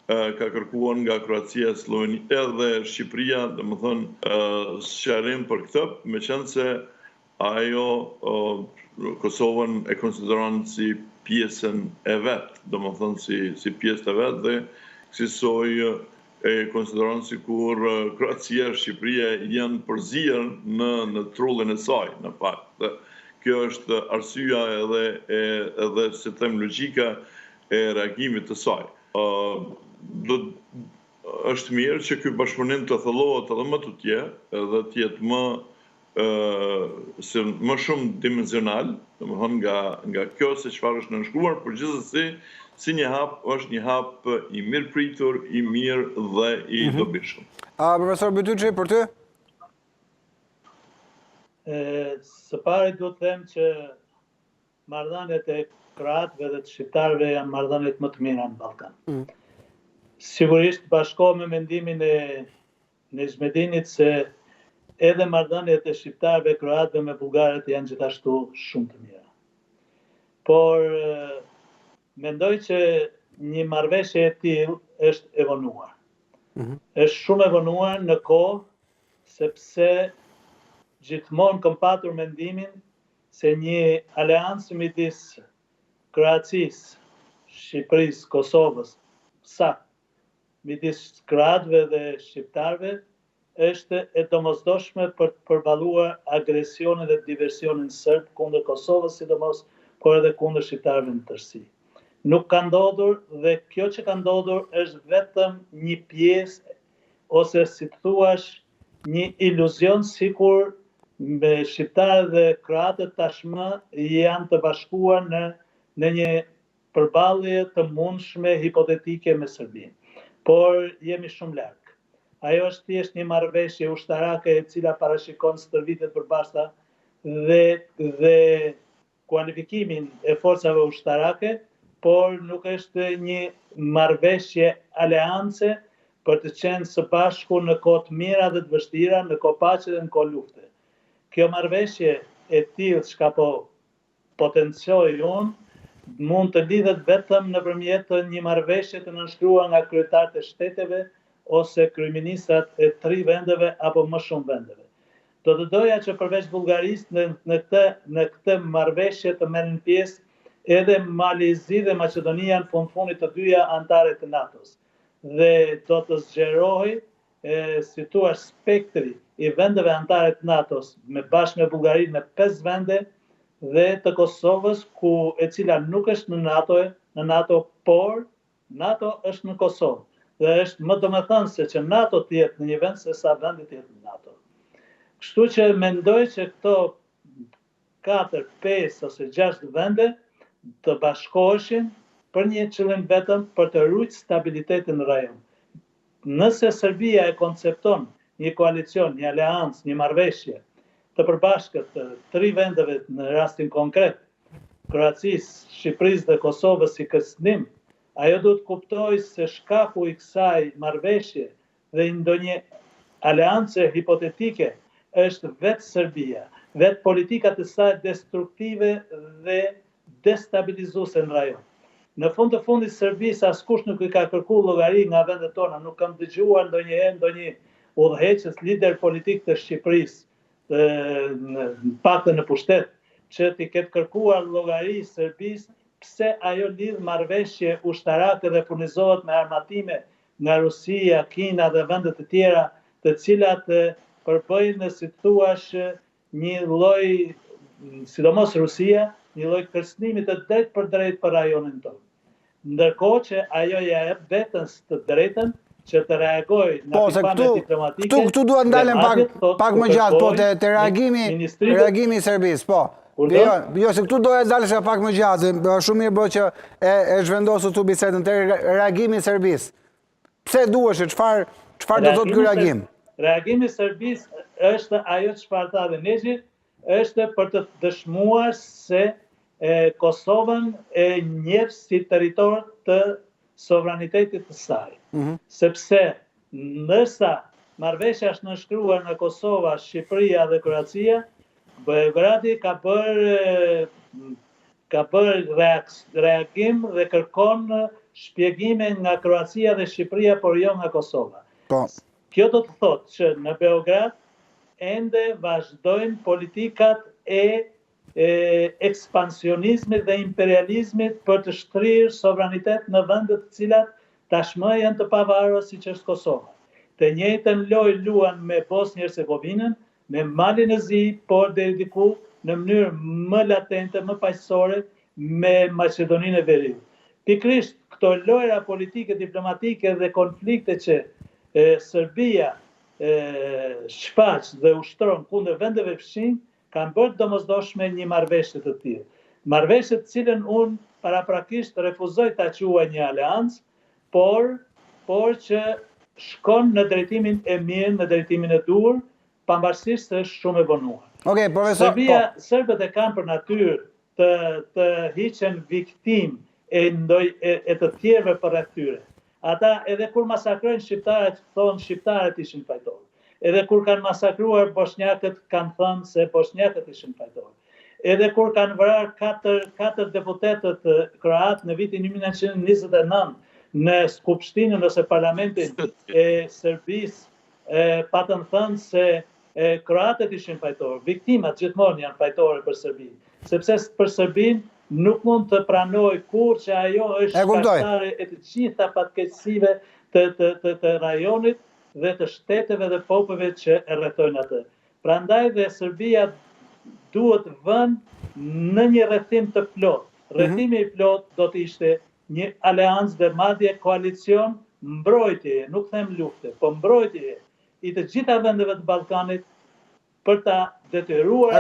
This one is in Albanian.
ka kërkuar nga Kroacia, Slovenia edhe Shqipëria, domethënë sqarim për këtë, meqense ajo Kosovën e konsideron si pjesën e vet, domethënë si pjesë e vet, dhe kësaj e konsideron sikur Kroacia e Shqipëria janë përzier në trullin e saj, në fakt. Dhe kjo është arsyeja edhe si them logjika e reagimit të saj. Është mirë që ky bashkëpunim të thellohet edhe më tutje, edhe të jetë më shumë dimensional, domethënë nga kjo se çfarë është nënshkruar, por gjithsesi si një hap është një hap i mirë pritur, i mirë dhe i dobishëm. Profesor Bytyçi, për ty? Së pari duhet të them që marrëdhëniet e kroatëve dhe të shqiptarëve janë marrëdhëniet më të mira në Ballkan. Sigurisht bashkohem me mendimin e Nezmedinit se edhe marrëdhëniet e shqiptarëve e kroatëve me bullgarët janë gjithashtu shumë të mira. Por mendoj që një marrëveshje e tillë është e vonuar. Është shumë e vonuar në kohë sepse gjithmonë kam patur mendimin se një aleancë midis Kroacisë, Shqipërisë, Kosovës, midis kroatëve dhe shqiptarëve është e domosdoshme për të përballuar agresionin dhe diversionin serb kundër Kosovës, sidomos, por edhe kundër shqiptarëve në tërësi. Nuk ka ndodhur dhe kjo që ka ndodhur është vetëm një pjesë ose si të thuash një iluzion sikur me shqiptarët dhe kroatët tashmë janë të bashkuar në një përballje të mundshme hipotetike me Serbinë. Por jemi shumë larg. Ajo është thjesht një marrëveshje ushtarake e cila parashikon stërvitjet përbashkëta dhe kualifikimin e forcave ushtarake, por nuk është një marrëveshje aleance për të qenë së bashku në kohë të mira dhe të vështira, në kohë paqe dhe në kohë lufte. Kjo marrëveshje e tillë çka po potencioj unë, mund të lidhet vetëm nëpërmjet një marrëveshje të nënshkruar nga kryetarët e shteteve ose kryeministrat e 3 vendeve apo më shumë vendeve. Do të doja që përveç Bullgarisë në këtë marrëveshje të merren pjesë edhe Malizi dhe Maqedonia në fundit të dyja antare të NATO-s. Dhe do të zgjerohej si thua spektri i vendeve antare të NATO-s bashkë me Bullgarinë në 5 vende dhe të Kosovës e cila nuk është në NATO, por NATO është në Kosovë. Dhe është më domethënëse që NATO të jetë në një vend se sa vendi të jetë në NATO. Kështu që mendoj që këto 4, 5 ose 6 vende të bashkoheshin për një qëllim vetëm, për të ruajtur stabilitetin në rajon. Nëse Serbia e koncepton një koalicion, një aleancë, një marrëveshje të përbashkët të 3 vendeve në rastin konkret, Kroacisë, Shqipërisë dhe Kosovës si kërcënim, ajo duhet kuptoj se shkaku i kësaj marrëveshje dhe ndonjë aleance hipotetike është vetë Serbia, vetë politikat e saj destruktive dhe destabilizuese në rajon. Në fund të fundit Serbisë askush nuk i ka kërkuar llogari nga vendet tona, nuk kam dëgjuar ndonjë udhëheqës lider politik të Shqipërisë, paktën në pushtet, që t'i ketë kërkuar llogari Serbisë pse ajo lidh marrëveshje ushtarake dhe furnizohet me armatime nga Rusia, Kina dhe vende të tjera, të cilat përbëjnë, si thuash, një lloj, sidomos Rusia, një lloj kërcënimi të drejtë për drejtë për rajonin tonë. Ndërkohë që ajo ja jep vetës të drejtën që të reagojë në pikpamje diplomatike. Këtu duhet ndalem pak më gjatë, po te reagimi i Serbisë, po. Jo, se këtu doja dalësh pak më gjatë, shumë mirë bëhet që e zhvendosur këtu bisedën te reagimi i Serbisë. Pse duhesh, çfarë do thotë ky reagim? Reagimi i Serbisë është ajo çfarë tha dhe Nexhi, është për të dëshmuar se Kosovën e njeh si territor të sovranitetit të saj. Sepse ndërsa marrëveshja është nënshkruar nga Kosova, Shqipëria dhe Kroacia, Beogradi ka bërë reagim dhe kërkon shpjegime nga Kroacia dhe Shqipëria, por jo nga Kosova. Po. Kjo do të thotë që në Beograd ende vazhdojnë politikat e ekspansionizmit dhe imperializmit për të shtrirë sovranitet në vendet të cilat tashmë janë të pavarura siç është Kosova. Të njëjtën lojë luan me Bosnjë-Hercegovinën, me Malin e Zi, por deri diku në mënyrë më latente, më paqësore me Maqedoninë e Veriut. Pikrisht këto lojra politike, diplomatike dhe konflikte që Serbia shfaq dhe ushtron kundër vendeve fshinj kanë bërë domosdoshme një marrëveshje të tillë. Marrëveshje të cilën unë paraprakisht refuzoj ta quaj një aleancë, por që shkon në drejtimin e mirë, në drejtimin e duhur, pavarësisht se është shumë e vonuar. Okej, profesor. Serbët e kanë për natyrë të hiqen viktim e të tjerëve përreth tyre. Ata edhe kur masakrojnë shqiptarët, thonë shqiptarët ishin fajtorë. Edhe kur kanë masakruar bosnjakët, kanë thënë se bosnjakët ishin fajtorë. Edhe kur kanë vrarë 4 deputetët kroatë në vitin 1929 në Skupshtinën ose Parlamentin e Serbisë, patën thënë se kroatët ishin fajtorë. Viktimat gjithmonë janë fajtorë për Serbinë, sepse për Serbinë nuk mund të pranoj kur që ajo është shkaktare e të gjitha fatkeqësive të rajonit dhe të shteteve dhe popujve që e rrethojnë atë. Prandaj dhe Serbia duhet vënë në një rrethim të plot. Rrethimi i plot do të ishte një aleancë dhe madje koalicion mbrojtjeje, nuk them lufte, po mbrojtjeje i të gjitha vendeve të Ballkanit për ta detyruar